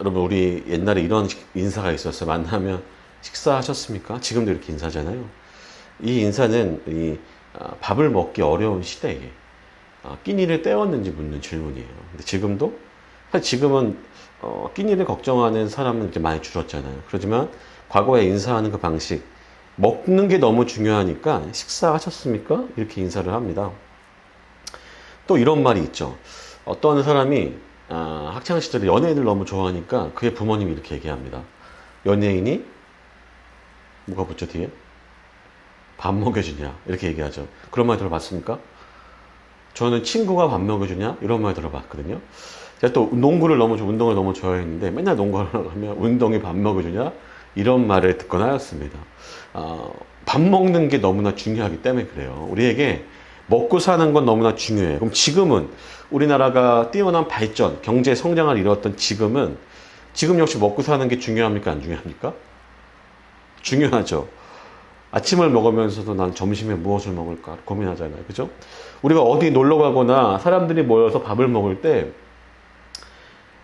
여러분 우리 옛날에 이런 인사가 있었어요. 만나면 식사하셨습니까? 지금도 이렇게 인사잖아요. 이 인사는 밥을 먹기 어려운 시대에 끼니를 때웠는지 묻는 질문이에요. 근데 지금도 사실 지금은 끼니를 걱정하는 사람은 이렇게 많이 줄었잖아요. 그렇지만 과거에 인사하는 그 방식, 먹는 게 너무 중요하니까 식사하셨습니까? 이렇게 인사를 합니다. 또 이런 말이 있죠. 어떤 사람이 학창 시절에 연예인을 너무 좋아하니까 그의 부모님이 이렇게 얘기합니다. 연예인이 뭐가 붙죠 뒤에? 밥 먹여주냐 이렇게 얘기하죠. 그런 말 들어봤습니까? 저는 친구가 밥 먹여주냐 이런 말 들어봤거든요. 제가 또 농구를 운동을 너무 좋아했는데 맨날 농구를 하면 운동이 밥 먹여주냐 이런 말을 듣곤 하였습니다. 밥 먹는 게 너무나 중요하기 때문에 그래요. 우리에게 먹고 사는 건 너무나 중요해요. 그럼 지금은 우리나라가 뛰어난 발전, 경제 성장을 이뤘던 지금 역시 먹고 사는 게 중요합니까? 안 중요합니까? 중요하죠. 아침을 먹으면서도 난 점심에 무엇을 먹을까 고민하잖아요. 그죠? 우리가 어디 놀러 가거나 사람들이 모여서 밥을 먹을 때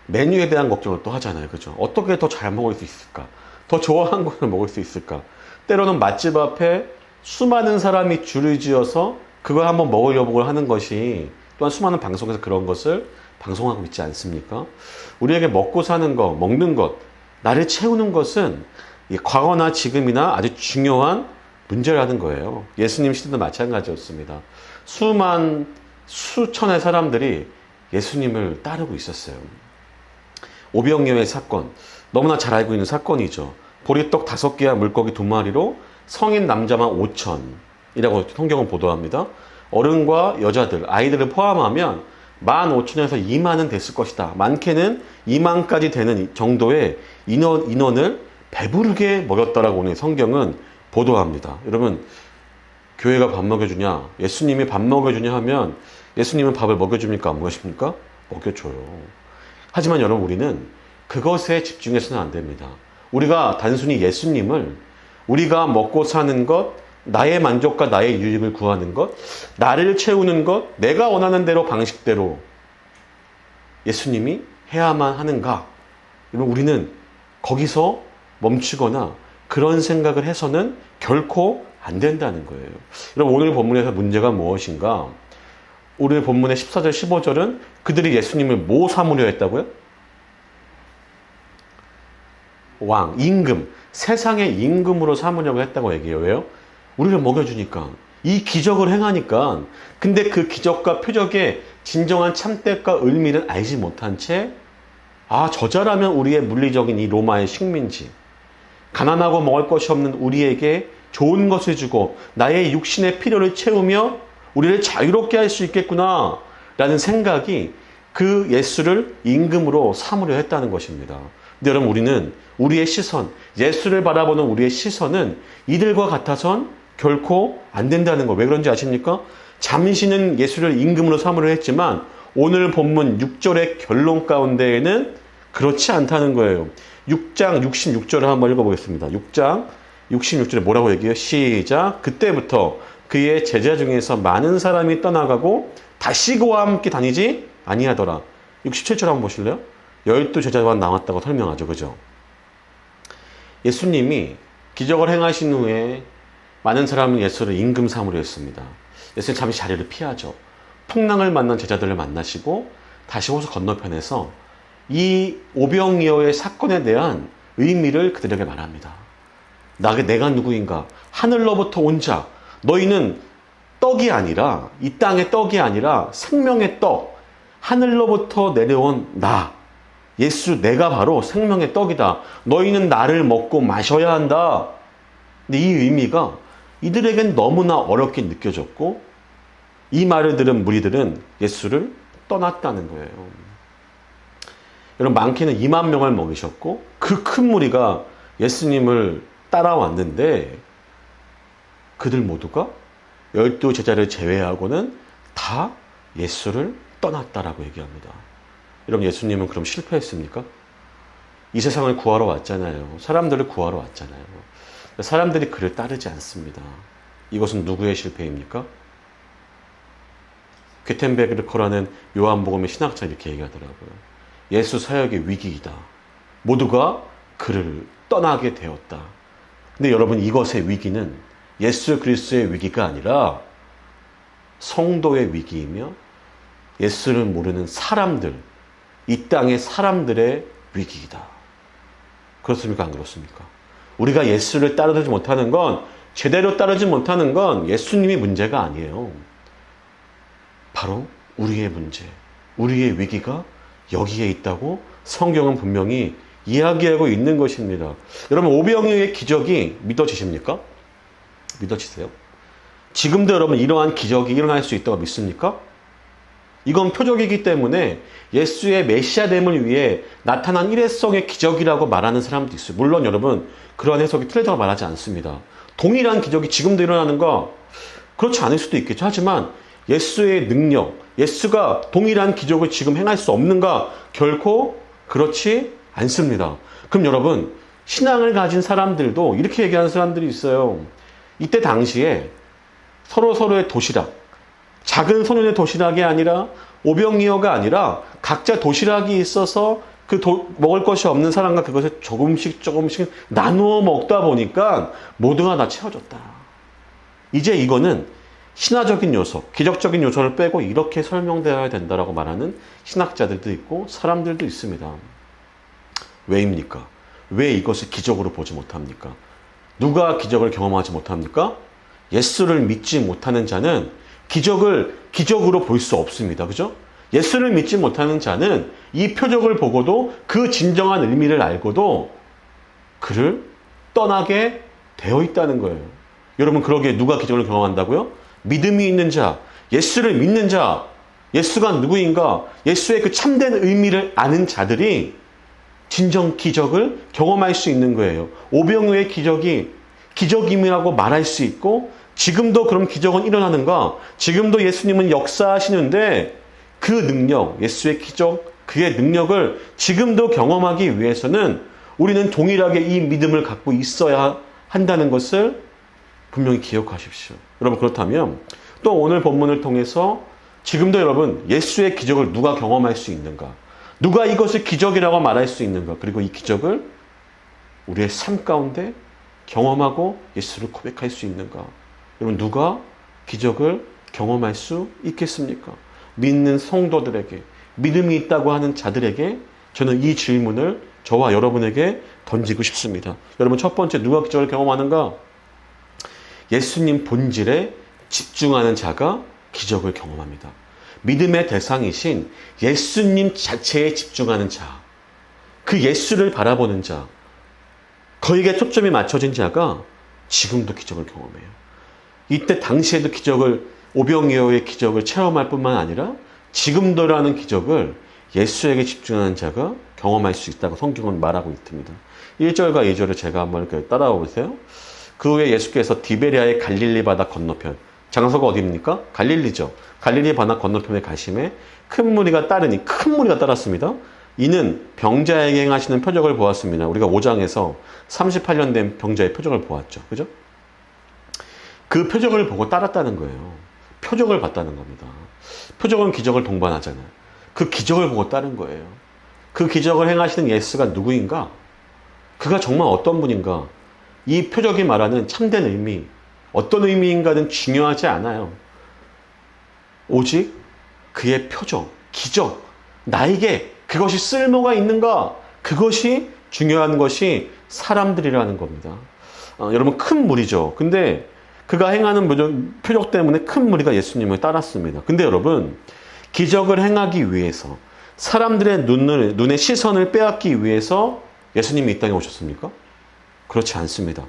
메뉴에 대한 걱정을 또 하잖아요. 그죠? 어떻게 더 잘 먹을 수 있을까? 더 좋아하는 것을 먹을 수 있을까? 때로는 맛집 앞에 수많은 사람이 줄을 지어서 그걸 한번 먹으려고 하는 것이 또한 수많은 방송에서 그런 것을 방송하고 있지 않습니까? 우리에게 먹고 사는 것, 먹는 것, 나를 채우는 것은 과거나 지금이나 아주 중요한 문제라는 거예요. 예수님 시대도 마찬가지였습니다. 수천의 사람들이 예수님을 따르고 있었어요. 오병이어의 사건, 너무나 잘 알고 있는 사건이죠. 보리떡 5개와 물고기 2마리로 성인 남자만 5천이라고 성경은 보도합니다. 어른과 여자들, 아이들을 포함하면 15,000에서 2만은 됐을 것이다. 많게는 2만까지 되는 정도의 인원을 배부르게 먹였다라고 오늘 성경은 보도합니다. 여러분, 교회가 밥 먹여주냐, 예수님이 밥 먹여주냐 하면 예수님은 밥을 먹여줍니까? 안 먹여줍니까? 먹여줘요. 하지만 여러분, 우리는 그것에 집중해서는 안 됩니다. 우리가 단순히 예수님을 우리가 먹고 사는 것, 나의 만족과 나의 유익을 구하는 것, 나를 채우는 것, 내가 원하는 대로 방식대로 예수님이 해야만 하는가? 여러분, 우리는 거기서 멈추거나 그런 생각을 해서는 결코 안 된다는 거예요. 여러분, 오늘 본문에서 문제가 무엇인가? 오늘 본문의 14절, 15절은 그들이 예수님을 뭐 삼으려 했다고요? 왕, 임금, 세상의 임금으로 삼으려고 했다고 얘기해요. 왜요? 우리를 먹여주니까, 이 기적을 행하니까. 근데 그 기적과 표적의 진정한 참뜻과 의미를 알지 못한 채 저자라면 우리의 물리적인 이 로마의 식민지, 가난하고 먹을 것이 없는 우리에게 좋은 것을 주고 나의 육신의 필요를 채우며 우리를 자유롭게 할 수 있겠구나 라는 생각이 그 예수를 임금으로 삼으려 했다는 것입니다. 근데 여러분, 우리는 우리의 시선, 예수를 바라보는 우리의 시선은 이들과 같아선 결코 안 된다는 거. 왜 그런지 아십니까? 잠시는 예수를 임금으로 삼으려 했지만 오늘 본문 6절의 결론 가운데에는 그렇지 않다는 거예요. 6장 66절을 한번 읽어보겠습니다. 6장 66절에 뭐라고 얘기해요? 시작. 그때부터 그의 제자 중에서 많은 사람이 떠나가고 다시 그와 함께 다니지 아니하더라. 67절 한번 보실래요? 12제자만 남았다고 설명하죠. 그죠? 예수님이 기적을 행하신 후에 많은 사람은 예수를 임금 삼으려 했습니다. 예수님 잠시 자리를 피하죠. 풍랑을 만난 제자들을 만나시고 다시 호수 건너편에서 이 오병이어의 사건에 대한 의미를 그들에게 말합니다. 내가 누구인가? 하늘로부터 온 자. 너희는 떡이 아니라, 이 땅의 떡이 아니라 생명의 떡. 하늘로부터 내려온 나. 예수, 내가 바로 생명의 떡이다. 너희는 나를 먹고 마셔야 한다. 근데 이 의미가 이들에겐 너무나 어렵게 느껴졌고, 이 말을 들은 무리들은 예수를 떠났다는 거예요. 여러분, 많게는 2만 명을 먹이셨고 그 큰 무리가 예수님을 따라왔는데 그들 모두가 12제자를 제외하고는 다 예수를 떠났다라고 얘기합니다. 여러분, 예수님은 그럼 실패했습니까? 이 세상을 구하러 왔잖아요. 사람들을 구하러 왔잖아요. 사람들이 그를 따르지 않습니다. 이것은 누구의 실패입니까? 괴텐베르크라는 요한복음의 신학자 이렇게 얘기하더라고요. 예수 사역의 위기이다. 모두가 그를 떠나게 되었다. 근데 여러분, 이것의 위기는 예수 그리스도의 위기가 아니라 성도의 위기이며 예수를 모르는 사람들, 이 땅의 사람들의 위기이다. 그렇습니까? 안 그렇습니까? 우리가 예수를 따르지 못하는 건, 제대로 따르지 못하는 건 예수님이 문제가 아니에요. 바로 우리의 문제, 우리의 위기가 여기에 있다고 성경은 분명히 이야기하고 있는 것입니다. 여러분, 오병이어의 기적이 믿어지십니까? 믿어지세요? 지금도 여러분 이러한 기적이 일어날 수 있다고 믿습니까? 이건 표적이기 때문에 예수의 메시아됨을 위해 나타난 일회성의 기적이라고 말하는 사람도 있어요. 물론 여러분, 그러한 해석이 틀리다고 말하지 않습니다. 동일한 기적이 지금도 일어나는 거 그렇지 않을 수도 있겠죠. 하지만 예수의 능력, 예수가 동일한 기적을 지금 행할 수 없는가? 결코 그렇지 않습니다. 그럼 여러분, 신앙을 가진 사람들도 이렇게 얘기하는 사람들이 있어요. 이때 당시에 서로의 도시락, 작은 소년의 도시락이 아니라 오병이어가 아니라 각자 도시락이 있어서 먹을 것이 없는 사람과 그것을 조금씩 나누어 먹다 보니까 모두가 다 채워졌다. 이제 이거는 신화적인 요소, 기적적인 요소를 빼고 이렇게 설명되어야 된다라고 말하는 신학자들도 있고 사람들도 있습니다. 왜입니까? 왜 이것을 기적으로 보지 못합니까? 누가 기적을 경험하지 못합니까? 예수를 믿지 못하는 자는 기적을 기적으로 볼 수 없습니다. 그죠? 예수를 믿지 못하는 자는 이 표적을 보고도 그 진정한 의미를 알고도 그를 떠나게 되어 있다는 거예요. 여러분, 그러기에 누가 기적을 경험한다고요? 믿음이 있는 자, 예수를 믿는 자, 예수가 누구인가, 예수의 그 참된 의미를 아는 자들이 진정 기적을 경험할 수 있는 거예요. 오병이어의 기적이 기적임이라고 말할 수 있고, 지금도 그런 기적은 일어나는가? 지금도 예수님은 역사하시는데 그 능력, 예수의 기적, 그의 능력을 지금도 경험하기 위해서는 우리는 동일하게 이 믿음을 갖고 있어야 한다는 것을 분명히 기억하십시오. 여러분, 그렇다면 또 오늘 본문을 통해서 지금도 여러분, 예수의 기적을 누가 경험할 수 있는가? 누가 이것을 기적이라고 말할 수 있는가? 그리고 이 기적을 우리의 삶 가운데 경험하고 예수를 고백할 수 있는가? 여러분, 누가 기적을 경험할 수 있겠습니까? 믿는 성도들에게, 믿음이 있다고 하는 자들에게 저는 이 질문을 저와 여러분에게 던지고 싶습니다. 여러분, 첫 번째, 누가 기적을 경험하는가? 예수님 본질에 집중하는 자가 기적을 경험합니다. 믿음의 대상이신 예수님 자체에 집중하는 자, 그 예수를 바라보는 자, 거기에 초점이 맞춰진 자가 지금도 기적을 경험해요. 이때 당시에도 오병이어의 기적을 체험할 뿐만 아니라 지금도라는 기적을 예수에게 집중하는 자가 경험할 수 있다고 성경은 말하고 있습니다. 1절과 2절을 제가 한번 이렇게 따라와 보세요. 그 후에 예수께서 디베리아의 갈릴리 바다 건너편, 장소가 어디입니까? 갈릴리죠. 갈릴리 바다 건너편에 가심에 큰 무리가 따랐습니다. 이는 병자에게 행하시는 표적을 보았습니다. 우리가 5장에서 38년 된 병자의 표적을 보았죠. 그죠? 그 표적을 보고 따랐다는 거예요. 표적을 봤다는 겁니다. 표적은 기적을 동반하잖아요. 그 기적을 보고 따른 거예요. 그 기적을 행하시는 예수가 누구인가? 그가 정말 어떤 분인가? 이 표적이 말하는 참된 의미, 어떤 의미인가는 중요하지 않아요. 오직 그의 표적, 기적, 나에게 그것이 쓸모가 있는가? 그것이 중요한 것이 사람들이라는 겁니다. 여러분, 큰 무리죠. 근데 그가 행하는 표적 때문에 큰 무리가 예수님을 따랐습니다. 근데 여러분, 기적을 행하기 위해서 사람들의 눈의 시선을 빼앗기 위해서 예수님이 이 땅에 오셨습니까? 그렇지 않습니다.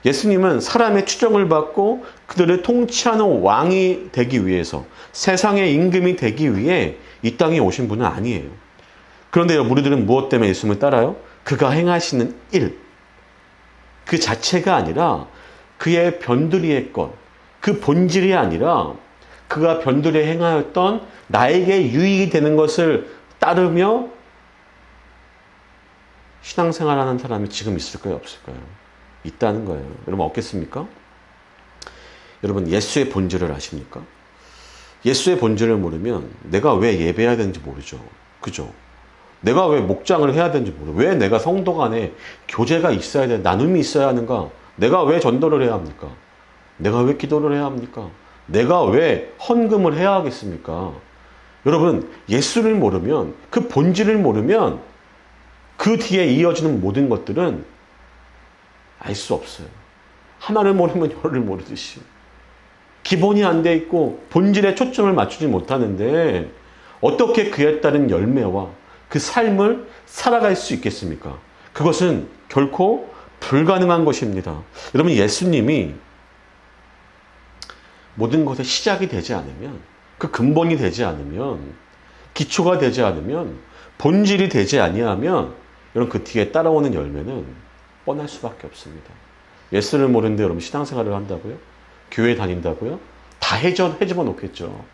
예수님은 사람의 추종을 받고 그들을 통치하는 왕이 되기 위해서, 세상의 임금이 되기 위해 이 땅에 오신 분은 아니에요. 그런데 무리들은 무엇 때문에 예수님을 따라요? 그가 행하시는 일, 그 자체가 아니라 그의 변두리의 것, 그 본질이 아니라 그가 변두리에 행하였던 나에게 유익이 되는 것을 따르며 신앙생활하는 사람이 지금 있을까요? 없을까요? 있다는 거예요. 여러분, 없겠습니까? 여러분, 예수의 본질을 아십니까? 예수의 본질을 모르면 내가 왜 예배해야 되는지 모르죠. 그죠? 내가 왜 목장을 해야 되는지 모르고, 왜 내가 성도 간에 교제가 있어야 돼, 나눔이 있어야 하는가? 내가 왜 전도를 해야 합니까? 내가 왜 기도를 해야 합니까? 내가 왜 헌금을 해야 하겠습니까? 여러분, 예수를 모르면, 그 본질을 모르면 그 뒤에 이어지는 모든 것들은 알 수 없어요. 하나를 모르면 열을 모르듯이. 기본이 안 돼 있고 본질에 초점을 맞추지 못하는데 어떻게 그에 따른 열매와 그 삶을 살아갈 수 있겠습니까? 그것은 결코 불가능한 것입니다. 여러분, 예수님이 모든 것의 시작이 되지 않으면, 그 근본이 되지 않으면, 기초가 되지 않으면, 본질이 되지 아니하면 여러분, 그 뒤에 따라오는 열매는 뻔할 수밖에 없습니다. 예수를 모르는데 여러분 신앙생활을 한다고요? 교회 다닌다고요? 다 헤집어 놓겠죠.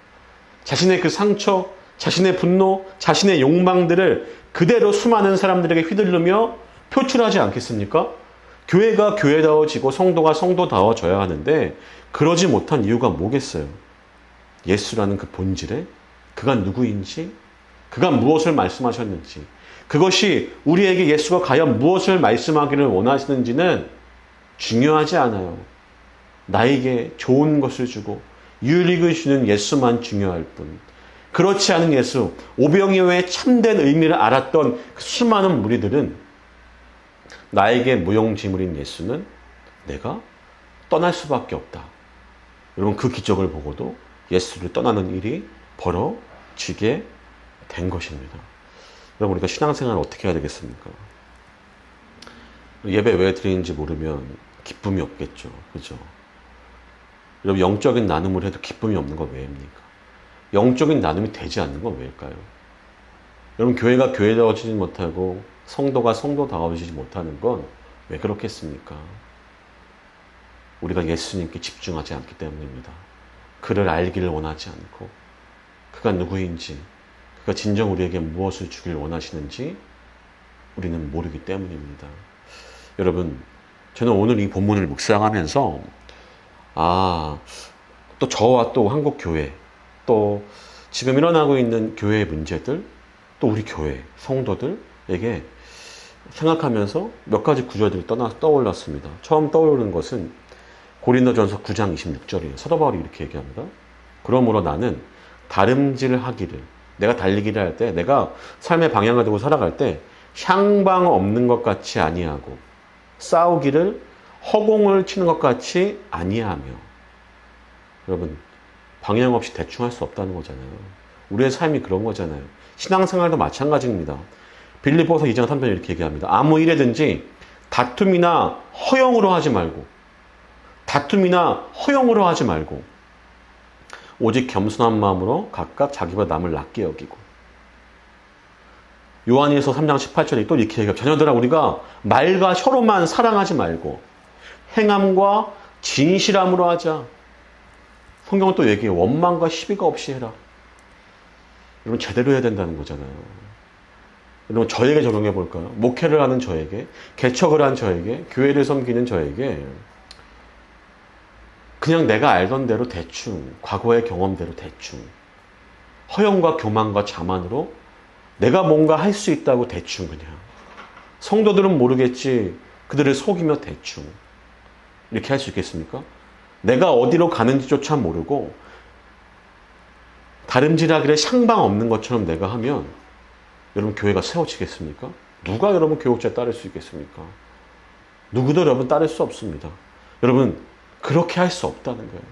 자신의 그 상처, 자신의 분노, 자신의 욕망들을 그대로 수많은 사람들에게 휘둘르며 표출하지 않겠습니까? 교회가 교회다워지고 성도가 성도다워져야 하는데 그러지 못한 이유가 뭐겠어요? 예수라는 그 본질에 그가 누구인지, 그가 무엇을 말씀하셨는지, 그것이 우리에게 예수가 과연 무엇을 말씀하기를 원하시는지는 중요하지 않아요. 나에게 좋은 것을 주고 유익을 주는 예수만 중요할 뿐, 그렇지 않은 예수, 오병이어의 참된 의미를 알았던 그 수많은 무리들은 나에게 무용지물인 예수는 내가 떠날 수밖에 없다. 여러분, 그 기적을 보고도 예수를 떠나는 일이 벌어지게 된 것입니다. 여러분, 우리가 신앙생활을 어떻게 해야 되겠습니까? 예배 왜 드리는지 모르면 기쁨이 없겠죠. 그죠? 여러분, 영적인 나눔을 해도 기쁨이 없는 건 왜입니까? 영적인 나눔이 되지 않는 건 왜일까요? 여러분, 교회가 교회다워지지 못하고 성도가 성도다워지지 못하는 건 왜 그렇겠습니까? 우리가 예수님께 집중하지 않기 때문입니다. 그를 알기를 원하지 않고 그가 누구인지, 그가 진정 우리에게 무엇을 주길 원하시는지 우리는 모르기 때문입니다. 여러분, 저는 오늘 이 본문을 묵상하면서 또 저와 또 한국 교회, 또 지금 일어나고 있는 교회의 문제들, 또 우리 교회 성도들에게 생각하면서 몇 가지 구절들이 떠올랐습니다. 처음 떠오르는 것은 고린도전서 9장 26절이에요. 사도 바울이 이렇게 얘기합니다. 그러므로 나는 다름질하기를, 내가 달리기를 할 때, 내가 삶의 방향을 두고 살아갈 때 향방 없는 것 같이 아니하고 싸우기를 허공을 치는 것 같이 아니하며. 여러분, 방향 없이 대충 할 수 없다는 거잖아요. 우리의 삶이 그런 거잖아요. 신앙생활도 마찬가지입니다. 빌립보서 2장 3절 이렇게 얘기합니다. 아무 일에든지 다툼이나 허용으로 하지 말고, 오직 겸손한 마음으로 각각 자기보다 남을 낫게 여기고. 요한일서 3장 18절에 또 이렇게 얘기합니다. 자녀들아, 우리가 말과 혀로만 사랑하지 말고 행함과 진실함으로 하자. 성경은 또 얘기해요. 원망과 시비가 없이 해라. 여러분, 제대로 해야 된다는 거잖아요. 여러분, 저에게 적용해 볼까요? 목회를 하는 저에게, 개척을 한 저에게, 교회를 섬기는 저에게 그냥 내가 알던 대로 대충, 과거의 경험대로 대충, 허영과 교만과 자만으로 내가 뭔가 할 수 있다고 대충, 그냥 성도들은 모르겠지 그들을 속이며 대충 이렇게 할 수 있겠습니까? 내가 어디로 가는지조차 모르고 다름질하기를 향방 없는 것처럼 내가 하면 여러분, 교회가 세워지겠습니까? 누가 여러분 교육자에 따를 수 있겠습니까? 누구도 여러분 따를 수 없습니다. 여러분, 그렇게 할 수 없다는 거예요.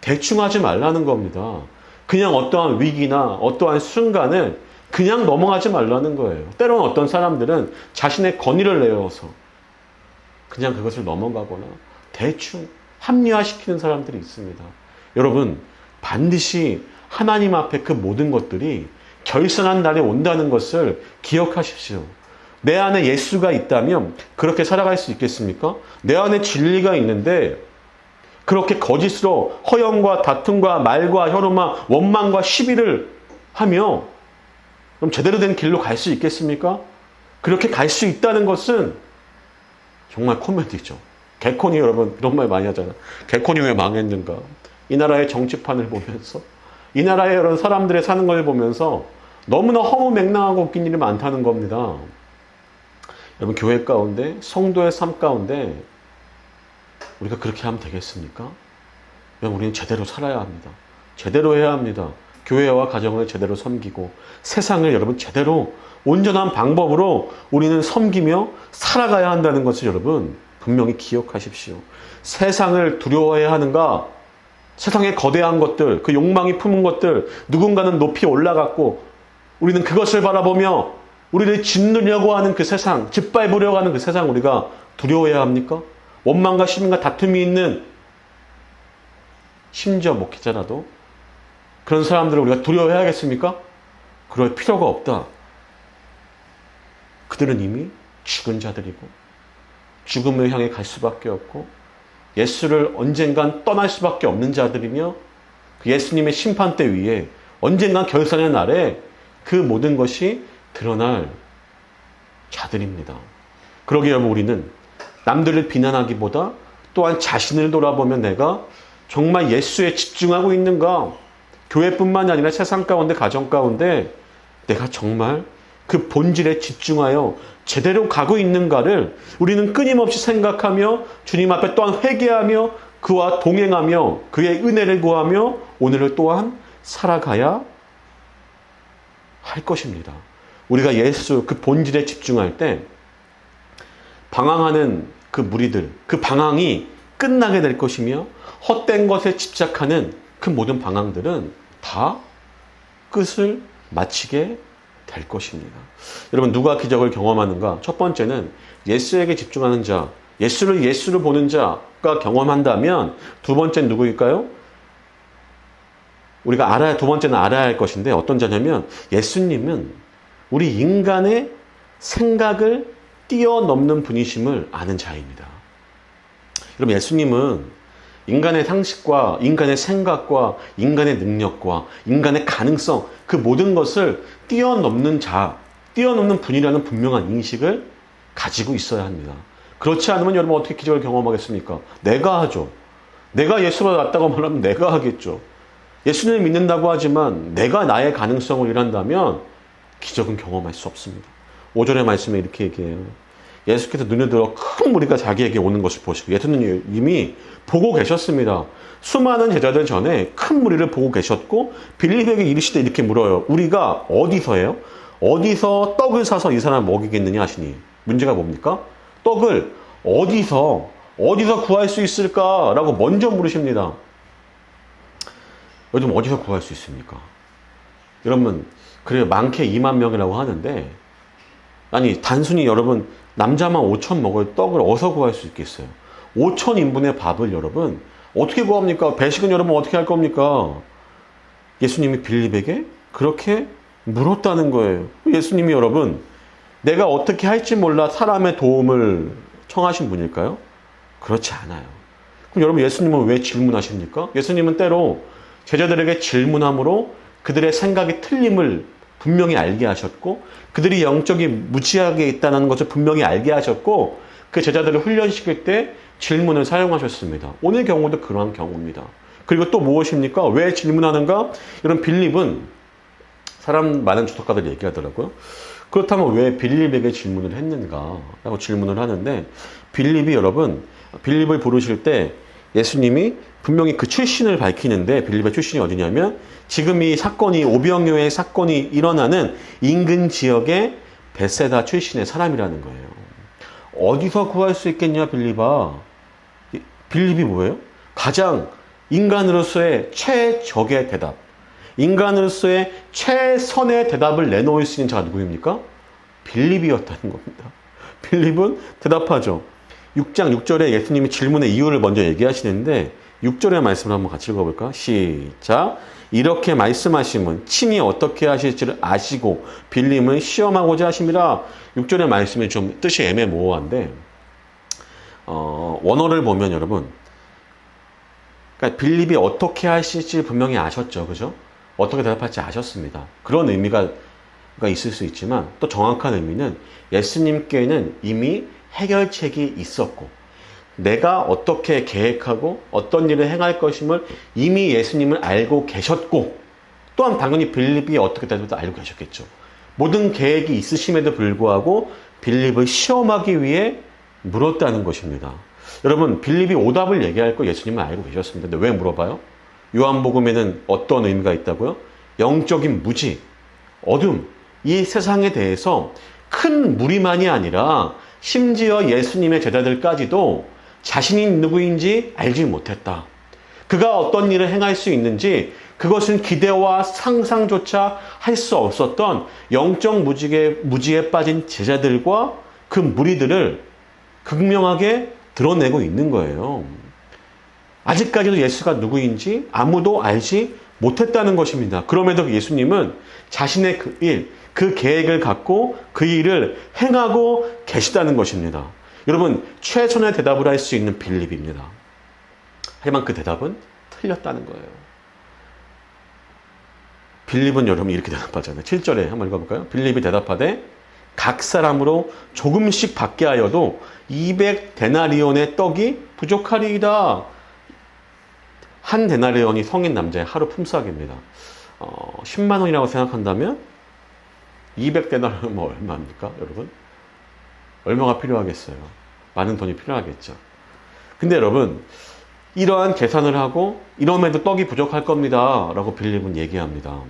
대충 하지 말라는 겁니다. 그냥 어떠한 위기나 어떠한 순간을 그냥 넘어가지 말라는 거예요. 때로는 어떤 사람들은 자신의 권위를 내어서 그냥 그것을 넘어가거나 대충 합리화시키는 사람들이 있습니다. 여러분, 반드시 하나님 앞에 그 모든 것들이 결산한 날이 온다는 것을 기억하십시오. 내 안에 예수가 있다면 그렇게 살아갈 수 있겠습니까? 내 안에 진리가 있는데 그렇게 거짓으로 허영과 다툼과 말과 혀로만 원망과 시비를 하며 그럼 제대로 된 길로 갈 수 있겠습니까? 그렇게 갈 수 있다는 것은 정말 코미디죠. 개콘이, 여러분 이런 말 많이 하잖아요. 개콘이 왜 망했는가? 이 나라의 정치판을 보면서, 이 나라의 이런 사람들의 사는 걸 보면서 너무나 허무맹랑하고 웃긴 일이 많다는 겁니다. 여러분, 교회 가운데, 성도의 삶 가운데 우리가 그렇게 하면 되겠습니까? 여러분, 우리는 제대로 살아야 합니다. 제대로 해야 합니다. 교회와 가정을 제대로 섬기고 세상을 여러분 제대로 온전한 방법으로 우리는 섬기며 살아가야 한다는 것을 여러분 분명히 기억하십시오. 세상을 두려워해야 하는가? 세상의 거대한 것들, 그 욕망이 품은 것들, 누군가는 높이 올라갔고 우리는 그것을 바라보며 우리를 짓누려고 하는 그 세상, 짓밟으려고 하는 그 세상 우리가 두려워해야 합니까? 원망과 시민과 다툼이 있는 심지어 목회자라도 그런 사람들을 우리가 두려워해야겠습니까? 그럴 필요가 없다. 그들은 이미 죽은 자들이고 죽음을 향해 갈 수밖에 없고 예수를 언젠간 떠날 수밖에 없는 자들이며 그 예수님의 심판대 위에 언젠간 결산의 날에 그 모든 것이 드러날 자들입니다. 그러기에 여러분 우리는 남들을 비난하기보다 또한 자신을 돌아보면 내가 정말 예수에 집중하고 있는가? 교회뿐만이 아니라 세상 가운데 가정 가운데 내가 정말 그 본질에 집중하여 제대로 가고 있는가를 우리는 끊임없이 생각하며 주님 앞에 또한 회개하며 그와 동행하며 그의 은혜를 구하며 오늘을 또한 살아가야 할 것입니다. 우리가 예수 그 본질에 집중할 때 방황하는 그 무리들, 그 방황이 끝나게 될 것이며 헛된 것에 집착하는 그 모든 방황들은 다 끝을 마치게 될 것입니다. 여러분 누가 기적을 경험하는가? 첫 번째는 예수에게 집중하는 자, 예수를 보는 자가 경험한다면 두 번째는 누구일까요? 우리가 두 번째는 알아야 할 것인데 어떤 자냐면 예수님은 우리 인간의 생각을 뛰어넘는 분이심을 아는 자입니다. 여러분 예수님은 인간의 상식과 인간의 생각과 인간의 능력과 인간의 가능성 그 모든 것을 뛰어넘는 자, 뛰어넘는 분이라는 분명한 인식을 가지고 있어야 합니다. 그렇지 않으면 여러분 어떻게 기적을 경험하겠습니까? 내가 하죠. 내가 예수보다 낫다고 말하면 내가 하겠죠. 예수님을 믿는다고 하지만 내가 나의 가능성을 일한다면 기적은 경험할 수 없습니다. 5절의 말씀에 이렇게 얘기해요. 예수께서 눈에 들어 큰 무리가 자기에게 오는 것을 보시고 예수님이 이미 보고 계셨습니다. 수많은 제자들 전에 큰 무리를 보고 계셨고 빌립에게 이르시되 이렇게 물어요. 우리가 어디서 해요? 어디서 떡을 사서 이 사람을 먹이겠느냐 하시니 문제가 뭡니까? 떡을 어디서 구할 수 있을까라고 먼저 물으십니다. 요즘 어디서 구할 수 있습니까? 여러분 그래 많게 2만 명이라고 하는데 아니 단순히 여러분 남자만 5천 먹을 떡을 어디서 구할 수 있겠어요? 5천 인분의 밥을 여러분 어떻게 구합니까? 배식은 여러분 어떻게 할 겁니까? 예수님이 빌립에게 그렇게 물었다는 거예요. 예수님이 여러분 내가 어떻게 할지 몰라 사람의 도움을 청하신 분일까요? 그렇지 않아요. 그럼 여러분 예수님은 왜 질문하십니까? 예수님은 때로 제자들에게 질문함으로 그들의 생각이 틀림을 분명히 알게 하셨고 그들이 영적이 무지하게 있다는 것을 분명히 알게 하셨고 그 제자들을 훈련시킬 때 질문을 사용하셨습니다. 오늘 경우도 그러한 경우입니다. 그리고 또 무엇입니까? 왜 질문하는가? 이런 빌립은 사람 많은 주석가들이 얘기하더라고요. 그렇다면 왜 빌립에게 질문을 했는가? 라고 질문을 하는데 빌립을 부르실 때 예수님이 분명히 그 출신을 밝히는데 빌립의 출신이 어디냐면 지금 이 사건이 오병이어의 사건이 일어나는 인근 지역의 베세다 출신의 사람이라는 거예요. 어디서 구할 수 있겠냐 빌립아? 빌립이 뭐예요? 가장 인간으로서의 최적의 대답, 인간으로서의 최선의 대답을 내놓을 수 있는 자가 누구입니까? 빌립이었다는 겁니다. 빌립은 대답하죠. 6장 6절에 예수님이 질문의 이유를 먼저 얘기하시는데 6절의 말씀을 한번 같이 읽어볼까? 시작. 이렇게 말씀하심은 친히 어떻게 하실지를 아시고 빌립은 시험하고자 하심이라. 6절의 말씀이 좀 뜻이 애매모호한데 원어를 보면 여러분 그러니까 빌립이 어떻게 하실지 분명히 아셨죠. 그죠? 어떻게 대답할지 아셨습니다. 그런 의미가 있을 수 있지만 또 정확한 의미는 예수님께는 이미 해결책이 있었고 내가 어떻게 계획하고 어떤 일을 행할 것임을 이미 예수님은 알고 계셨고 또한 당연히 빌립이 어떻게 될지도 알고 계셨겠죠. 모든 계획이 있으심에도 불구하고 빌립을 시험하기 위해 물었다는 것입니다. 여러분, 빌립이 오답을 얘기할 거 예수님은 알고 계셨습니다. 근데 왜 물어봐요? 요한복음에는 어떤 의미가 있다고요? 영적인 무지, 어둠, 이 세상에 대해서 큰 무리만이 아니라 심지어 예수님의 제자들까지도 자신이 누구인지 알지 못했다. 그가 어떤 일을 행할 수 있는지 그것은 기대와 상상조차 할 수 없었던 영적 무지에 빠진 제자들과 그 무리들을 극명하게 드러내고 있는 거예요. 아직까지도 예수가 누구인지 아무도 알지 못했다는 것입니다. 그럼에도 예수님은 자신의 그 일, 그 계획을 갖고 그 일을 행하고 계시다는 것입니다. 여러분, 최선의 대답을 할 수 있는 빌립입니다. 하지만 그 대답은 틀렸다는 거예요. 빌립은 여러분 이렇게 대답하잖아요. 7절에 한번 읽어볼까요? 빌립이 대답하되 각 사람으로 조금씩 받게 하여도 200데나리온의 떡이 부족하리이다. 한 데나리온이 성인 남자의 하루 품삯입니다. 10만 원이라고 생각한다면 200데나리온은 얼마입니까, 여러분? 얼마가 필요하겠어요? 많은 돈이 필요하겠죠. 근데 여러분, 이러한 계산을 하고 이러면도 떡이 부족할 겁니다 라고 빌립은 얘기합니다.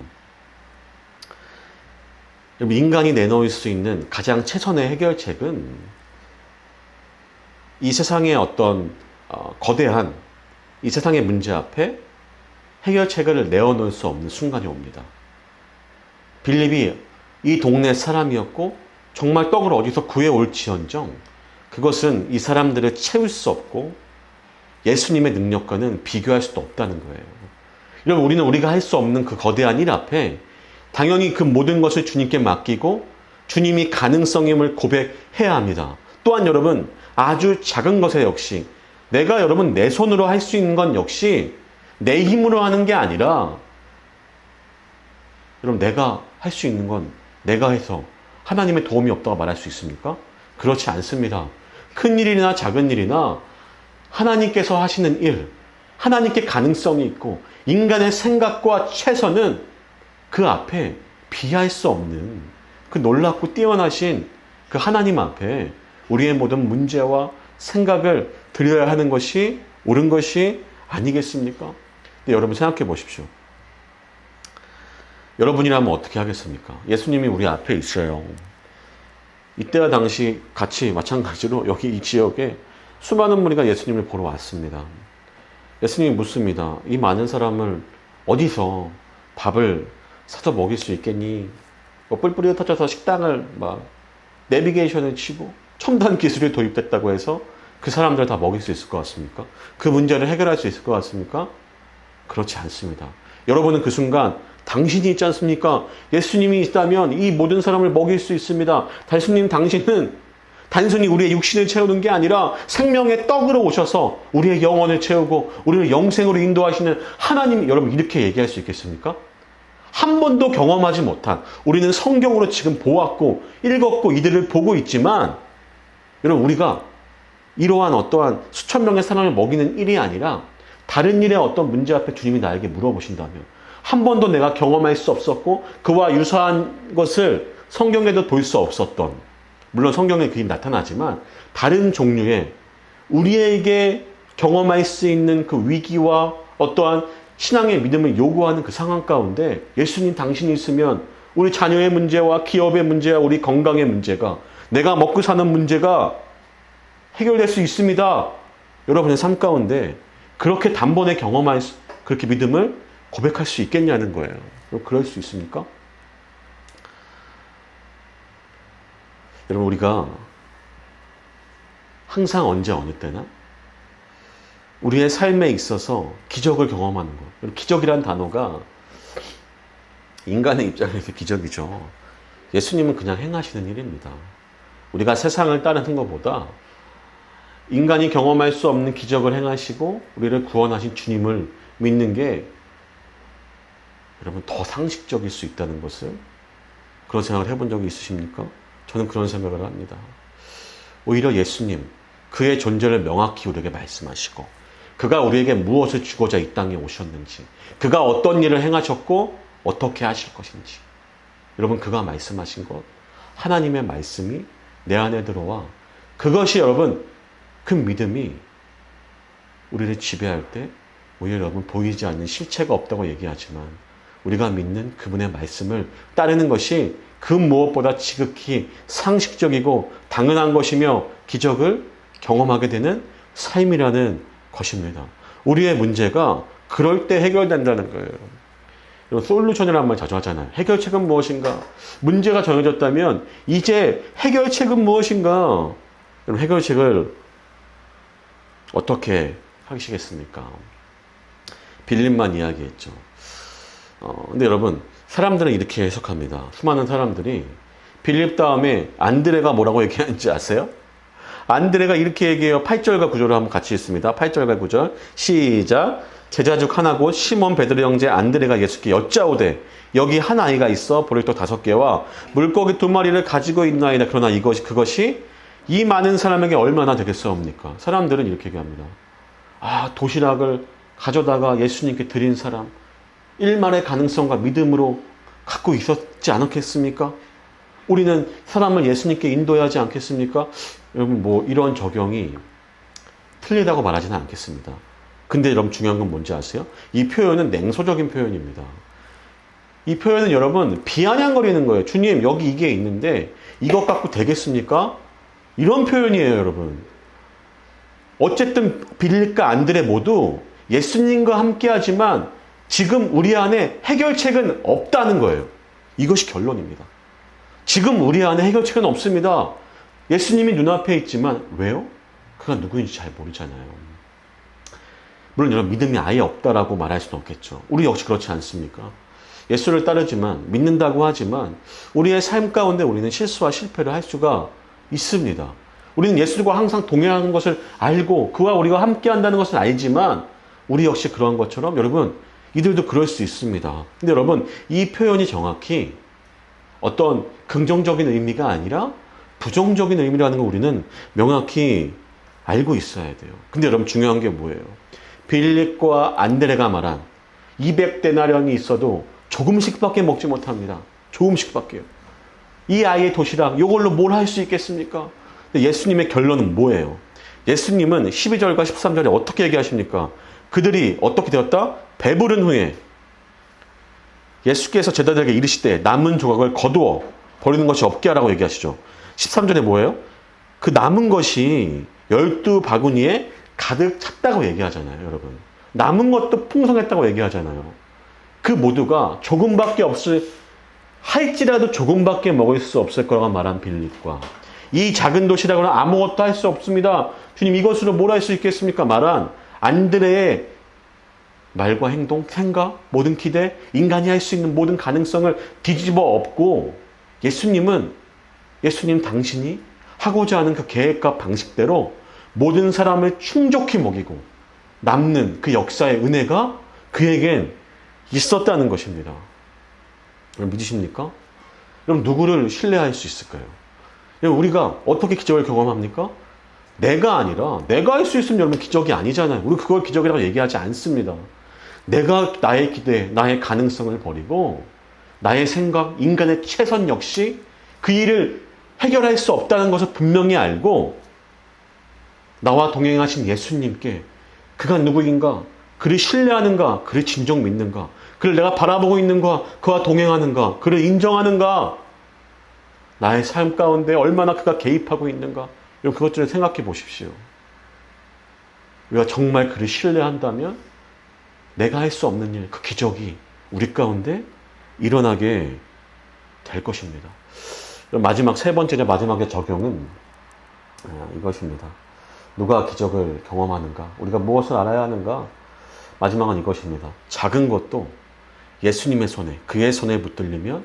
인간이 내놓을 수 있는 가장 최선의 해결책은 이 세상의 어떤 거대한 이 세상의 문제 앞에 해결책을 내어놓을 수 없는 순간이 옵니다. 빌립이 이 동네 사람이었고 정말 떡을 어디서 구해올지언정 그것은 이 사람들을 채울 수 없고 예수님의 능력과는 비교할 수도 없다는 거예요. 여러분, 우리는 우리가 할 수 없는 그 거대한 일 앞에 당연히 그 모든 것을 주님께 맡기고 주님이 가능성임을 고백해야 합니다. 또한 여러분, 아주 작은 것에 역시 내가 여러분 내 손으로 할 수 있는 건 역시 내 힘으로 하는 게 아니라 여러분 내가 할 수 있는 건 내가 해서 하나님의 도움이 없다고 말할 수 있습니까? 그렇지 않습니다. 큰 일이나 작은 일이나 하나님께서 하시는 일, 하나님께 가능성이 있고 인간의 생각과 최선은 그 앞에 비할 수 없는 그 놀랍고 뛰어나신 그 하나님 앞에 우리의 모든 문제와 생각을 드려야 하는 것이 옳은 것이 아니겠습니까? 근데 여러분 생각해 보십시오. 여러분이라면 어떻게 하겠습니까? 예수님이 우리 앞에 있어요. 이때와 당시 같이 마찬가지로 여기 이 지역에 수많은 무리가 예수님을 보러 왔습니다. 예수님이 묻습니다. 이 많은 사람을 어디서 밥을 사서 먹일 수 있겠니? 뿔뿔이 흩어져서 식당을 막 내비게이션을 치고 첨단 기술이 도입됐다고 해서 그 사람들을 다 먹일 수 있을 것 같습니까? 그 문제를 해결할 수 있을 것 같습니까? 그렇지 않습니다. 여러분은 그 순간 당신이 있지 않습니까? 예수님이 있다면 이 모든 사람을 먹일 수 있습니다. 당신은 단순히 우리의 육신을 채우는 게 아니라 생명의 떡으로 오셔서 우리의 영혼을 채우고 우리를 영생으로 인도하시는 하나님, 여러분 이렇게 얘기할 수 있겠습니까? 한 번도 경험하지 못한, 우리는 성경으로 지금 보았고 읽었고 이들을 보고 있지만 여러분 우리가 이러한 어떠한 수천 명의 사람을 먹이는 일이 아니라 다른 일의 어떤 문제 앞에 주님이 나에게 물어보신다면 한 번도 내가 경험할 수 없었고 그와 유사한 것을 성경에도 볼 수 없었던, 물론 성경에 그게 나타나지만 다른 종류의 우리에게 경험할 수 있는 그 위기와 어떠한 신앙의 믿음을 요구하는 그 상황 가운데 예수님 당신이 있으면 우리 자녀의 문제와 기업의 문제와 우리 건강의 문제가, 내가 먹고 사는 문제가 해결될 수 있습니다. 여러분의 삶 가운데 그렇게 단번에 그렇게 믿음을 고백할 수 있겠냐는 거예요. 그럴 수 있습니까? 여러분, 우리가 항상 언제 어느 때나 우리의 삶에 있어서 기적을 경험하는 것. 기적이란 단어가 인간의 입장에서 기적이죠. 예수님은 그냥 행하시는 일입니다. 우리가 세상을 따르는 것보다 인간이 경험할 수 없는 기적을 행하시고 우리를 구원하신 주님을 믿는 게 여러분 더 상식적일 수 있다는 것을, 그런 생각을 해본 적이 있으십니까? 저는 그런 생각을 합니다. 오히려 예수님, 그의 존재를 명확히 우리에게 말씀하시고 그가 우리에게 무엇을 주고자 이 땅에 오셨는지, 그가 어떤 일을 행하셨고 어떻게 하실 것인지. 여러분, 그가 말씀하신 것, 하나님의 말씀이 내 안에 들어와 그것이 여러분, 그 믿음이 우리를 지배할 때 오히려 여러분 보이지 않는 실체가 없다고 얘기하지만 우리가 믿는 그분의 말씀을 따르는 것이 그 무엇보다 지극히 상식적이고 당연한 것이며 기적을 경험하게 되는 삶이라는 것입니다. 우리의 문제가 그럴 때 해결된다는 거예요. 솔루션이라는 말 자주 하잖아요. 해결책은 무엇인가? 문제가 정해졌다면 이제 해결책은 무엇인가? 그럼 해결책을 어떻게 하시겠습니까? 빌립만 이야기했죠. 근데 여러분, 사람들은 이렇게 해석합니다. 수많은 사람들이 빌립 다음에 안드레가 뭐라고 얘기하는지 아세요? 안드레가 이렇게 얘기해요. 8절과 9절을 한번 같이 읽습니다. 8절과 9절 시작. 제자 중 하나고 시몬 베드로 형제 안드레가 예수께 여짜오되 여기 한 아이가 있어 보리떡 5개와 물고기 2마리를 가지고 있나이다. 그러나 그것이 이 많은 사람에게 얼마나 되겠사옵니까? 사람들은 이렇게 얘기합니다. 도시락을 가져다가 예수님께 드린 사람, 일말의 가능성과 믿음으로 갖고 있었지 않았겠습니까? 우리는 사람을 예수님께 인도해야 하지 않겠습니까? 여러분, 이런 적용이 틀리다고 말하지는 않겠습니다. 근데 여러분, 중요한 건 뭔지 아세요? 이 표현은 냉소적인 표현입니다. 이 표현은 여러분, 비아냥거리는 거예요. 주님, 여기 이게 있는데 이것 갖고 되겠습니까? 이런 표현이에요, 여러분. 어쨌든 빌립과 안드레 모두 예수님과 함께하지만 지금 우리 안에 해결책은 없다는 거예요. 이것이 결론입니다. 지금 우리 안에 해결책은 없습니다. 예수님이 눈앞에 있지만 왜요? 그가 누구인지 잘 모르잖아요. 물론 여러분, 믿음이 아예 없다라고 말할 수는 없겠죠. 우리 역시 그렇지 않습니까? 예수를 따르지만, 믿는다고 하지만 우리의 삶 가운데 우리는 실수와 실패를 할 수가 있습니다. 우리는 예수님과 항상 동행하는 것을 알고 그와 우리가 함께 한다는 것을 알지만 우리 역시 그러한 것처럼 여러분, 이들도 그럴 수 있습니다. 근데 여러분, 이 표현이 정확히 어떤 긍정적인 의미가 아니라 부정적인 의미라는 걸 우리는 명확히 알고 있어야 돼요. 근데 여러분, 중요한 게 뭐예요? 빌립과 안드레가 말한 200데나리온이 있어도 조금씩밖에 먹지 못합니다. 조금씩밖에요. 이 아이의 도시락, 이걸로 뭘 할 수 있겠습니까? 근데 예수님의 결론은 뭐예요? 예수님은 12절과 13절에 어떻게 얘기하십니까? 그들이 어떻게 되었다? 배부른 후에 예수께서 제자들에게 이르시되 남은 조각을 거두어 버리는 것이 없게 하라고 얘기하시죠. 13절에 뭐예요? 그 남은 것이 12바구니에 가득 찼다고 얘기하잖아요, 여러분. 남은 것도 풍성했다고 얘기하잖아요. 그 모두가 조금밖에 할지라도 조금밖에 먹을 수 없을 거라고 말한 빌립과 이 작은 도시락으로는 아무것도 할 수 없습니다. 주님, 이것으로 뭘 할 수 있겠습니까? 말한 안드레의 말과 행동, 생각, 모든 기대, 인간이 할 수 있는 모든 가능성을 뒤집어 엎고 예수님 당신이 하고자 하는 그 계획과 방식대로 모든 사람을 충족히 먹이고 남는 그 역사의 은혜가 그에겐 있었다는 것입니다. 여러분, 믿으십니까? 그럼 누구를 신뢰할 수 있을까요? 우리가 어떻게 기적을 경험합니까? 내가 아니라 내가 할 수 있으면 여러분 기적이 아니잖아요. 우리 그걸 기적이라고 얘기하지 않습니다. 내가 나의 기대, 나의 가능성을 버리고 나의 생각, 인간의 최선 역시 그 일을 해결할 수 없다는 것을 분명히 알고 나와 동행하신 예수님께 그가 누구인가, 그를 신뢰하는가, 그를 진정 믿는가, 그를 내가 바라보고 있는가, 그와 동행하는가, 그를 인정하는가, 나의 삶 가운데 얼마나 그가 개입하고 있는가, 이런 그것들을 생각해 보십시오. 우리가 정말 그를 신뢰한다면 내가 할 수 없는 일, 그 기적이 우리 가운데 일어나게 될 것입니다. 마지막 세 번째, 마지막의 적용은 이것입니다. 누가 기적을 경험하는가? 우리가 무엇을 알아야 하는가? 마지막은 이것입니다. 작은 것도 예수님의 손에, 그의 손에 붙들리면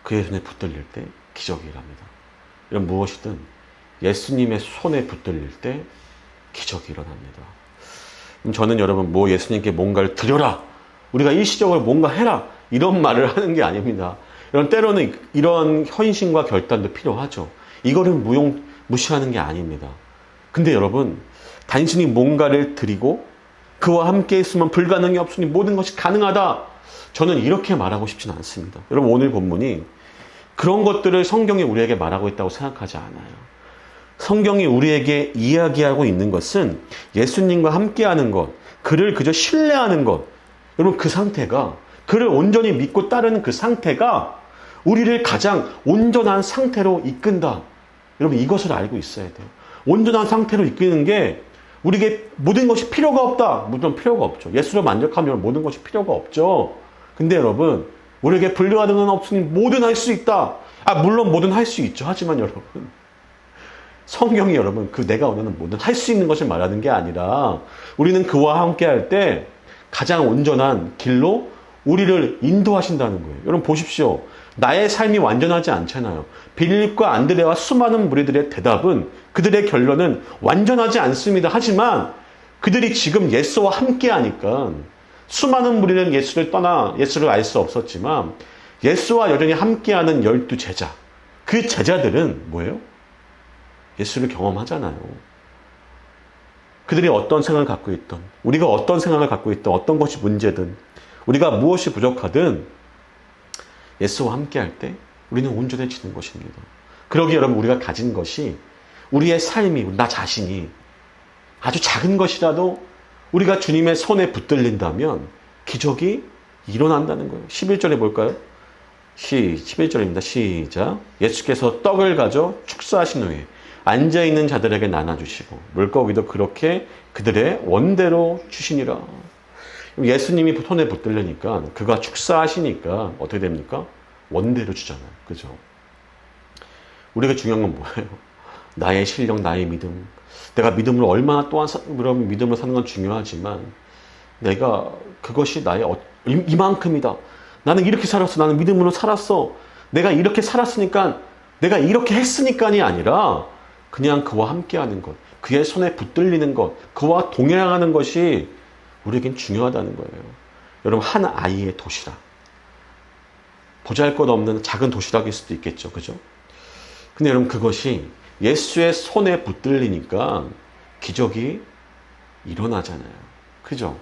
그의 손에 붙들릴 때 기적이 일어납니다. 이런 무엇이든 예수님의 손에 붙들릴 때 기적이 일어납니다. 저는 여러분, 예수님께 뭔가를 드려라, 우리가 일시적으로 뭔가 해라, 이런 말을 하는 게 아닙니다. 때로는 이런 헌신과 결단도 필요하죠. 이거를 무시하는 게 아닙니다. 근데 여러분, 단순히 뭔가를 드리고 그와 함께 있으면 불가능이 없으니 모든 것이 가능하다, 저는 이렇게 말하고 싶지는 않습니다. 여러분, 오늘 본문이 그런 것들을 성경이 우리에게 말하고 있다고 생각하지 않아요. 성경이 우리에게 이야기하고 있는 것은 예수님과 함께하는 것, 그를 그저 신뢰하는 것. 여러분, 그 상태가, 그를 온전히 믿고 따르는 그 상태가 우리를 가장 온전한 상태로 이끈다. 여러분, 이것을 알고 있어야 돼요. 온전한 상태로 이끄는 게 우리에게 모든 것이 필요가 없다. 물론 필요가 없죠. 예수로 만족하면 모든 것이 필요가 없죠. 근데 여러분, 우리에게 불가능한 건 없으니 뭐든 할 수 있다. 물론 뭐든 할 수 있죠. 하지만 여러분, 성경이 여러분, 그 내가 원하는 뭐든 할 수 있는 것을 말하는 게 아니라 우리는 그와 함께 할 때 가장 온전한 길로 우리를 인도하신다는 거예요. 여러분 보십시오. 나의 삶이 완전하지 않잖아요. 빌립과 안드레와 수많은 무리들의 대답은, 그들의 결론은 완전하지 않습니다. 하지만 그들이 지금 예수와 함께 하니까, 수많은 무리는 예수를 떠나 예수를 알 수 없었지만 예수와 여전히 함께하는 12 제자, 그 제자들은 뭐예요? 예수를 경험하잖아요. 그들이 어떤 생각을 갖고 있던, 우리가 어떤 생각을 갖고 있던, 어떤 것이 문제든, 우리가 무엇이 부족하든 예수와 함께할 때 우리는 온전해지는 것입니다. 그러기에 여러분, 우리가 가진 것이, 우리의 삶이, 나 자신이 아주 작은 것이라도 우리가 주님의 손에 붙들린다면 기적이 일어난다는 거예요. 11절에 볼까요? 11절입니다. 시작. 예수께서 떡을 가져 축사하신 후에 앉아있는 자들에게 나눠주시고 물고기도 그렇게 그들의 원대로 주시니라. 예수님이 손에 붙들려니까, 그가 축사하시니까 어떻게 됩니까? 원대로 주잖아요. 그죠? 우리가 중요한 건 뭐예요? 나의 실력, 나의 믿음. 내가 믿음을 얼마나 또한 믿음을 사는 건 중요하지만, 내가 그것이 나의 이만큼이다. 나는 이렇게 살았어. 나는 믿음으로 살았어. 내가 이렇게 살았으니까, 내가 이렇게 했으니까이 아니라 그냥 그와 함께하는 것, 그의 손에 붙들리는 것, 그와 동행하는 것이 우리에겐 중요하다는 거예요. 여러분, 한 아이의 도시락, 보잘것없는 작은 도시락일 수도 있겠죠. 그죠? 근데 여러분, 그것이 예수의 손에 붙들리니까 기적이 일어나잖아요. 그죠?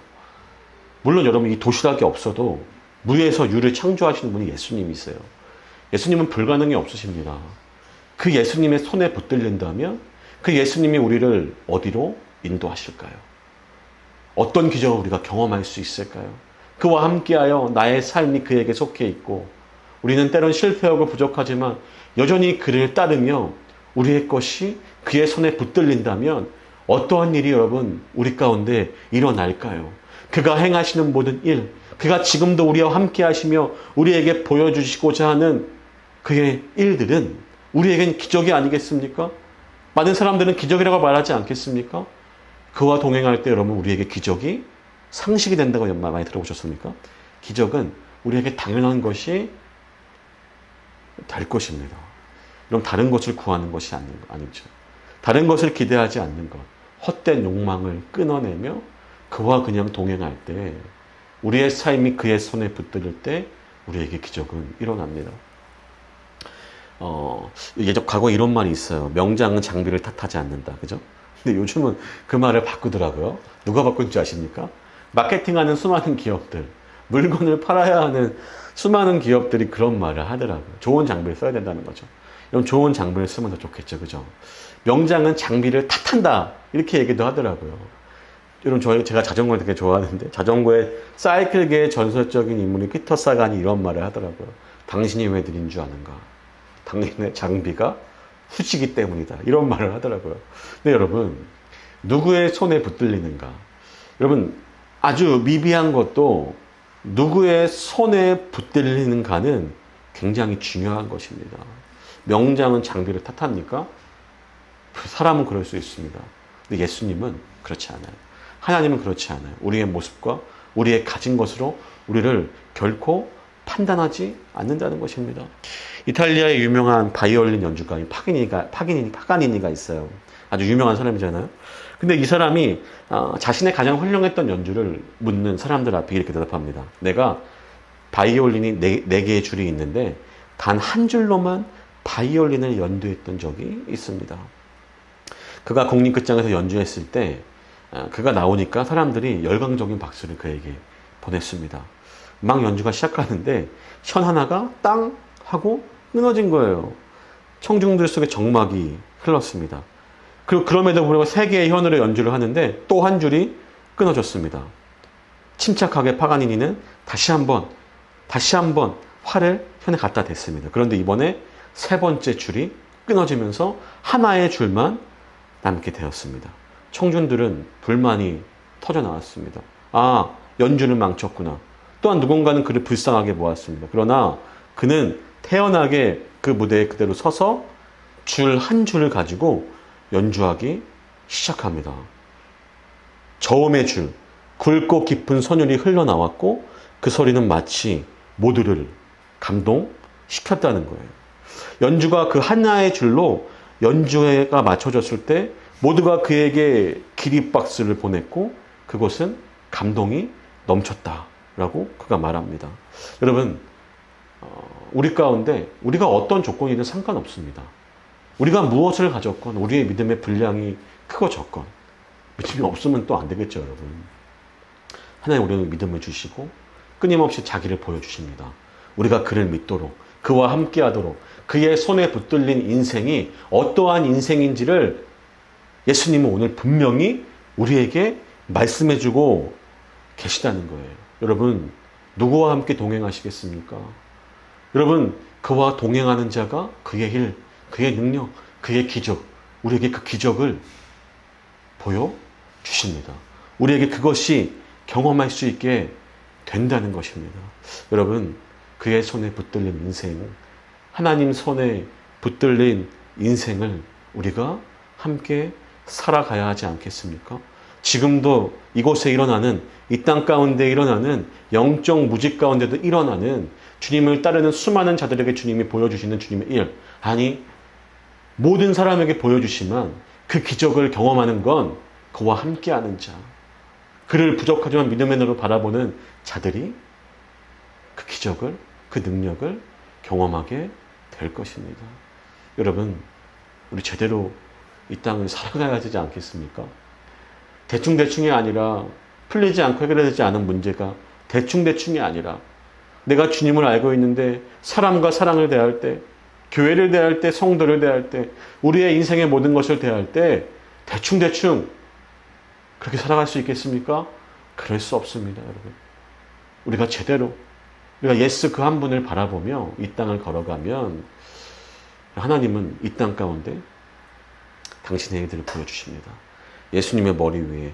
물론 여러분, 이 도시락이 없어도 무에서 유를 창조하시는 분이 예수님이세요. 예수님은 불가능이 없으십니다. 그 예수님의 손에 붙들린다면 그 예수님이 우리를 어디로 인도하실까요? 어떤 기적을 우리가 경험할 수 있을까요? 그와 함께하여 나의 삶이 그에게 속해 있고, 우리는 때론 실패하고 부족하지만 여전히 그를 따르며 우리의 것이 그의 손에 붙들린다면 어떠한 일이 여러분 우리 가운데 일어날까요? 그가 행하시는 모든 일, 그가 지금도 우리와 함께 하시며 우리에게 보여주시고자 하는 그의 일들은 우리에겐 기적이 아니겠습니까? 많은 사람들은 기적이라고 말하지 않겠습니까? 그와 동행할 때 여러분, 우리에게 기적이 상식이 된다고 많이 들어보셨습니까? 기적은 우리에게 당연한 것이 될 것입니다. 그럼 다른 것을 구하는 것이 아니죠. 다른 것을 기대하지 않는 것, 헛된 욕망을 끊어내며 그와 그냥 동행할 때, 우리의 삶이 그의 손에 붙들릴 때 우리에게 기적은 일어납니다. 예전 과거에 이런 말이 있어요. 명장은 장비를 탓하지 않는다. 그죠? 근데 요즘은 그 말을 바꾸더라고요. 누가 바꾼지 아십니까? 마케팅하는 수많은 기업들, 물건을 팔아야 하는 수많은 기업들이 그런 말을 하더라고요. 좋은 장비를 써야 된다는 거죠. 그럼 좋은 장비를 쓰면 더 좋겠죠. 그죠? 명장은 장비를 탓한다. 이렇게 얘기도 하더라고요. 여러분, 제가 자전거를 되게 좋아하는데, 자전거의 사이클계의 전설적인 인물이 피터 사간이 이런 말을 하더라고요. 당신이 왜 느린 줄 아는가? 당신의 장비가 후지기 때문이다. 이런 말을 하더라고요. 근데 여러분, 누구의 손에 붙들리는가? 여러분, 아주 미비한 것도 누구의 손에 붙들리는가는 굉장히 중요한 것입니다. 명장은 장비를 탓합니까? 사람은 그럴 수 있습니다. 근데 예수님은 그렇지 않아요. 하나님은 그렇지 않아요. 우리의 모습과 우리의 가진 것으로 우리를 결코 판단하지 않는다는 것입니다. 이탈리아의 유명한 바이올린 연주가인 파가니니가 있어요. 아주 유명한 사람이잖아요. 근데 이 사람이 자신의 가장 훌륭했던 연주를 묻는 사람들 앞에 이렇게 대답합니다. 내가 바이올린이 4개의 줄이 있는데 단 한 줄로만 바이올린을 연주했던 적이 있습니다. 그가 국립극장에서 연주했을 때 그가 나오니까 사람들이 열광적인 박수를 그에게 보냈습니다. 막 연주가 시작하는데 현 하나가 땅 하고 끊어진 거예요. 청중들 속에 정막이 흘렀습니다. 그리고 그럼에도 불구하고 세 개의 현으로 연주를 하는데 또 한 줄이 끊어졌습니다. 침착하게 파가니니는 다시 한번 활을 현에 갖다 댔습니다. 그런데 이번에 세 번째 줄이 끊어지면서 하나의 줄만 남게 되었습니다. 청중들은 불만이 터져 나왔습니다. 아, 연주를 망쳤구나. 또한 누군가는 그를 불쌍하게 보았습니다. 그러나 그는 태연하게 그 무대에 그대로 서서 줄 한 줄을 가지고 연주하기 시작합니다. 저음의 줄, 굵고 깊은 선율이 흘러나왔고 그 소리는 마치 모두를 감동시켰다는 거예요. 연주가 그 하나의 줄로 연주회가 맞춰졌을 때 모두가 그에게 기립박수를 보냈고 그것은 감동이 넘쳤다라고 그가 말합니다. 여러분, 우리 가운데 우리가 어떤 조건이든 상관없습니다. 우리가 무엇을 가졌건 우리의 믿음의 분량이 크고 적건 믿음이 없으면 또 안 되겠죠, 여러분. 하나님 우리는 믿음을 주시고 끊임없이 자기를 보여주십니다. 우리가 그를 믿도록 그와 함께하도록 그의 손에 붙들린 인생이 어떠한 인생인지를 예수님은 오늘 분명히 우리에게 말씀해주고 계시다는 거예요. 여러분, 누구와 함께 동행하시겠습니까? 여러분, 그와 동행하는 자가 그의 일, 그의 능력, 그의 기적, 우리에게 그 기적을 보여주십니다. 우리에게 그것이 경험할 수 있게 된다는 것입니다. 여러분, 그의 손에 붙들린 인생, 하나님 손에 붙들린 인생을 우리가 함께 살아가야 하지 않겠습니까? 지금도 이곳에 일어나는, 이 땅 가운데 일어나는 영적 무직 가운데도 일어나는 주님을 따르는 수많은 자들에게 주님이 보여주시는 주님의 일, 아니 모든 사람에게 보여주시면 그 기적을 경험하는 건 그와 함께하는 자, 그를 부족하지만 믿음의 눈으로 바라보는 자들이 그 기적을, 그 능력을 경험하게 될 것입니다. 여러분, 우리 제대로 이 땅을 살아가야 되지 않겠습니까? 대충대충이 아니라, 풀리지 않고 해결되지 않은 문제가 대충대충이 아니라 내가 주님을 알고 있는데 사람과 사랑을 대할 때, 교회를 대할 때, 성도를 대할 때, 우리의 인생의 모든 것을 대할 때 대충대충 그렇게 살아갈 수 있겠습니까? 그럴 수 없습니다, 여러분. 우리가 제대로, 우리가 예수 그 한 분을 바라보며 이 땅을 걸어가면 하나님은 이 땅 가운데 당신의 일들을 보여주십니다. 예수님의 머리 위에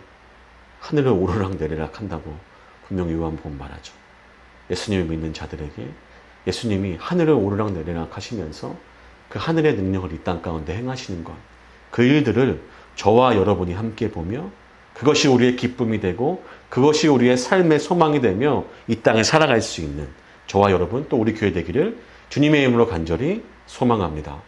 하늘을 오르락 내리락 한다고 분명히 요한복음 말하죠. 예수님을 믿는 자들에게 예수님이 하늘을 오르락 내리락 하시면서 그 하늘의 능력을 이 땅 가운데 행하시는 것, 그 일들을 저와 여러분이 함께 보며 그것이 우리의 기쁨이 되고 그것이 우리의 삶의 소망이 되며 이 땅에 살아갈 수 있는 저와 여러분 또 우리 교회 되기를 주님의 이름으로 간절히 소망합니다.